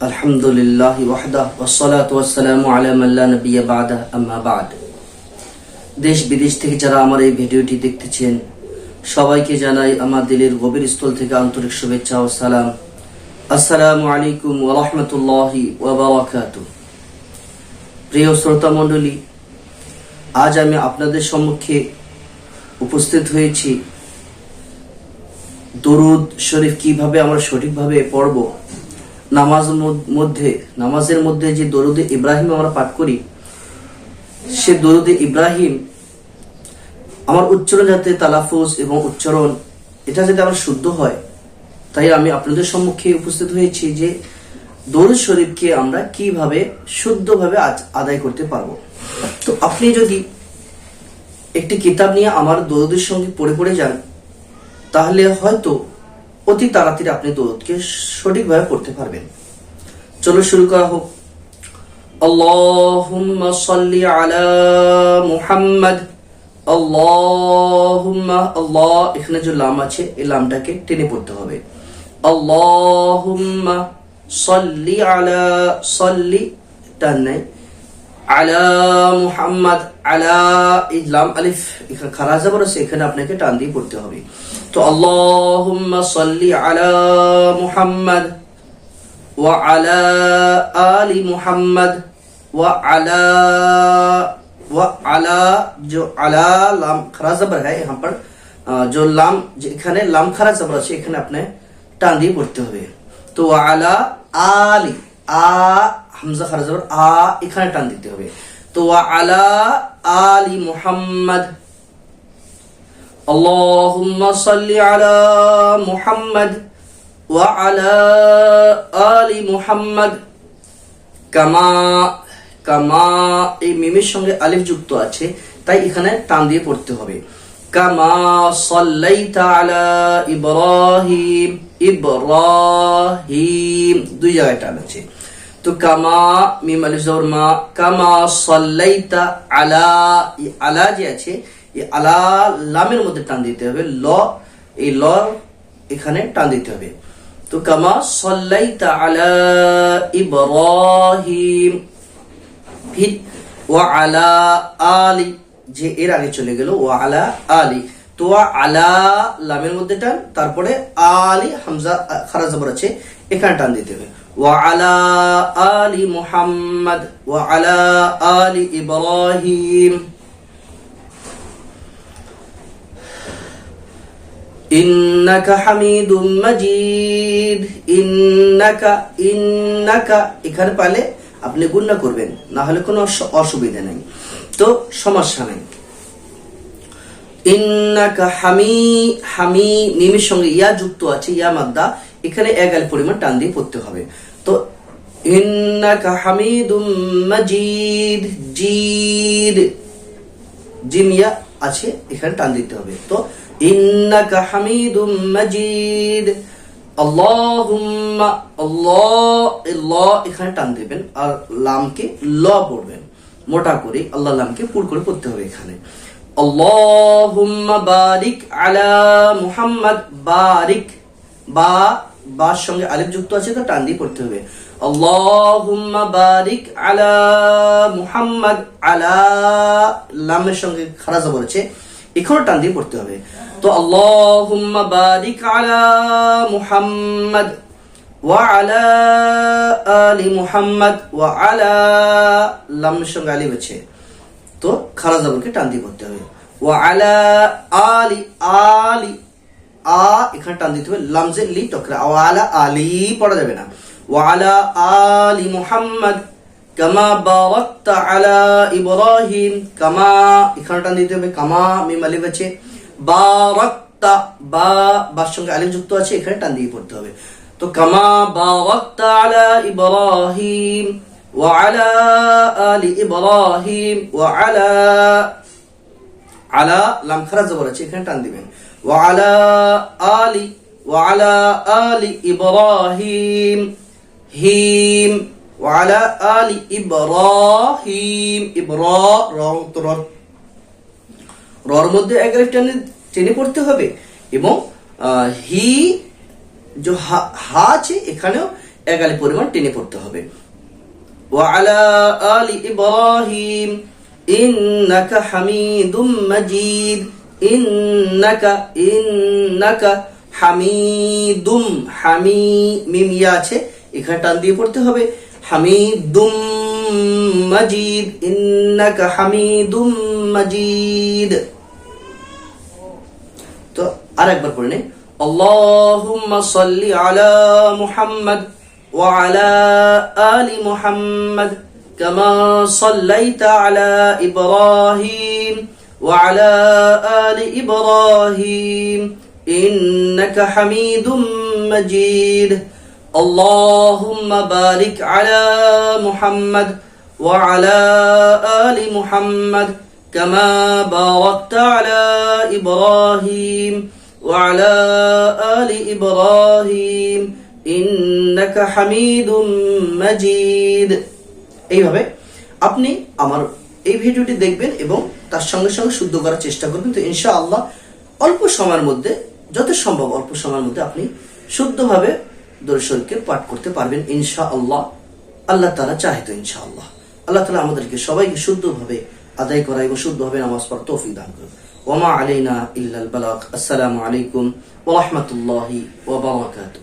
আলহামদুলিল্লাহি ওয়াহদাহু ওয়াসসালাতু ওয়াসসালামু আলা মান লা নাবিয়্যা বা'দা আম্মা বা'দ। দেশ বিদেশ থেকে যারা আমার এই ভিডিওটি দেখতেছেন সবাইকে জানাই আমার দিলের গভীর স্থল থেকে আন্তরিক শুভেচ্ছা ও সালাম। আসসালামু আলাইকুম ওয়া রাহমাতুল্লাহি ওয়া বারাকাতুহু। প্রিয় শ্রোতা মণ্ডলী, আজ আমি আপনাদের সম্মুখে উপস্থিত হয়েছি দরুদ শরীফ কিভাবে আমরা সঠিকভাবে পড়ব। নামাজের মধ্যে যে দরুদে ইব্রাহিম আমরা পাঠ করি, সে দরুদে ইব্রাহিম আমার উচ্চারণ যাতে তালাফুজ এবং উচ্চারণ এটা যাতে আমার শুদ্ধ হয়, তাই আমি আপনাদের সম্মুখে উপস্থিত হয়েছি যে দরুদ শরীফকে আমরা কিভাবে শুদ্ধভাবে আদায় করতে পারবো। তো আপনি যদি একটি কিতাব নিয়ে আমার দরুদের সঙ্গে পড়ে যান, তাহলে হয়তো অতি তাড়াতাড়ি আপনি দরুদকে সঠিকভাবে পড়তে পারবেন। চলো শুরু করা হোক। আল্লাহুম্মা সাল্লি আলা মুহাম্মাদ। আল্লাহুম্মা, আল্লাহ এখানে যে লাম আছে এই লামটাকে টেনে পড়তে হবে। আল্লাহুম্মা সাল্লি আলা, সাল্লি টান নাই, আলা মুহাম্মাদ, আলা ইলাম আলিফ এখানে খারা জবর আছে, এখানে আপনাকে টান দিয়ে পড়তে হবে। তো আল্লাহুম্মা সাল্লি আলা মুহাম্মাদ ওয়া আলা আলি মুহাম্মাদ ওয়া আলা जो আলা লাম খারা জবর है, यहाँ पर जो लाम এখানে লাম খারা জবর আছে এখানে আপনি টান দিয়ে পড়তে হবে। তো ওয়া আলা আলি, আ হামজা খারা জবর আ এখানে টান দিতে হবে। তো ওয়া আলা আলি মুহাম্মাদ। আল্লাহুম্মা সাল্লি আলা মুহাম্মাদ ওয়া আলা আলি মুহাম্মাদ কামা, কামা এই মিমের সঙ্গে আলিফ যুক্ত আছে, তাই এখানে টান দিয়ে পড়তে হবে। কামা সাল্লাইতা আলা ইব্রাহিম, ইব্রাহিম দুই জায়গায় টান আছে। তো কামা মিম আলিফ জবর মা, কামা সাল্লাইতা আলা, আলা যে আছে এই আলা লামের মধ্যে টান দিতে হবে। ল, এই ল এখানে টান দিতে হবে। তো কামা সাল্লাইতা আলা ইব্রাহিম, ফির ওয়া আলা আলি যে এর আগে চলে গেল ওয়া আলা আলি। তো ওয়া আলা লামের মধ্যে টান, তারপরে আলি হামজা খারা জবর আছে এখানে টান দিতে হবে। ওয়া আলা আলি মুহাম্মাদ ওয়া আলা আলি ইব্রাহিম ইন্নাকা হামিদুম মাজিদ। ইন্নাকা, ইন্নাকা এখানে পালে আপনি গুণনা করবেন, না হলে কোনো অসুবিধা নেই, তো সমস্যা নেই। ইন্নাকা হামি, হামি মিমের সঙ্গে ইয়া যুক্ত আছে, ইয়া মাদ্দা, এখানে এক আলিফ পরিমাণ টান দিয়ে পড়তে হবে। তো ইন্নাকা হামিদুম মাজিদ, জিদ জিম ইয়া আছে এখানে টান দিতে হবে। তো ইন্নাকা হামিদুম মাজিদ। আল্লাহুম্মা, আল্লাহ এখানে টান দিবেন আর লামকে ল পড়বেন মোটা করে, আল্লাহ লামকে পুর করে পড়তে হবে এখানে। আল্লাহুম্মা বারিক আলা মুহাম্মাদ, বারিক বা বার সঙ্গে আলিফ যুক্ত আছে, তো টান দিয়ে পড়তে হবে। আল্লাহুম্মা বারিক আলা মুহাম্মাদ, আলা লামের সঙ্গে খারা জবর আছে এখানে টান দিয়ে পড়তে হবে। তো আল্লাহুম্মা বারিক আলা মুহাম্মাদ ওয়া আলা আলি মুহাম্মাদ ওয়া আলা লামের সঙ্গে আলিফ আছে, তো খারা জবরকে টান দিয়ে পড়তে হবে। ওয়া আলা আলি, আলি আ এখানে টান দিতে হবে, লামজে লি টকরা, ওয়া আলা আলি পড়া যাবে না। ওয়া আলা আলি মুহাম্মাদ কামা বারাকতা আলা ইব্রাহিম, কামা এখানে টান দিতে হবে, কামা মিম আলিফ আছে, বারাকতা বা বার সঙ্গে আলিফ যুক্ত আছে এখানে টান দিয়ে পড়তে হবে। তো কামা বারাকতা আলা ইব্রাহিম ওয়া আলা আলি ইব্রাহিম ওয়া আলা, আলা লাম খারা জবর আছে এখানে টান দিবেন। ওয়া আলা আলি, ওয়া আলা আলি ইব্রাহিম, হিম ওয়া আলা আলি ইব্রাহিম, ইব্রা রং তো রর মধ্যে এক আলিফ টেনে পড়তে হবে এবং হি जो हा আছে এখানেও এক আলিফ পরিমাণ টেনে পড়তে হবে। وعلى آل إبراهيم إنك حميد مجيد إنك হামিদুম মিম ইয়া আছে এখানে টান দিয়ে পড়তে হবে হামিদুম মাজিদ ইন্নাকা হামিদুম মাজিদ। তো আরেকবার পড়ে নেই আল্লাহুম্মা সাল্লি আলা মুহাম্মদ ওয়া আলা আলি মুহাম্মদ কামা সাল্লাইতা আলা ইব্রাহিম ওয়া আলা আলি ইব্রাহিম إنك حميد مجيد اللهم بارك على محمد وعلى آل محمد كما باركت على إبراهيم وعلى آل إبراهيم إنك حميد مجيد। এইভাবে আপনি আমার এই ভিডিওটি দেখবেন এবং তার সঙ্গে সঙ্গে শুদ্ধ করার চেষ্টা করবেন। তো ইনশাআল্লাহ অল্প সময়ের মধ্যে, যত সম্ভব অল্প সময়ের মধ্যে আপনি শুদ্ধভাবে দরুদ শরীফকে পাঠ করতে পারবেন ইনশাআল্লাহ। আল্লাহ তাআলা চাহে তো ইনশাআল্লাহ। আল্লাহ তাআলা আমাদেরকে সবাইকে শুদ্ধভাবে আদায় করা এবং শুদ্ধভাবে নামাজ পড়ার তৌফিক দান করুন। ওয়া মা আলাইনা ইল্লাল বালাগ। আসসালামু আলাইকুম ওয়া রাহমাতুল্লাহি ওয়া বারাকাতুহু।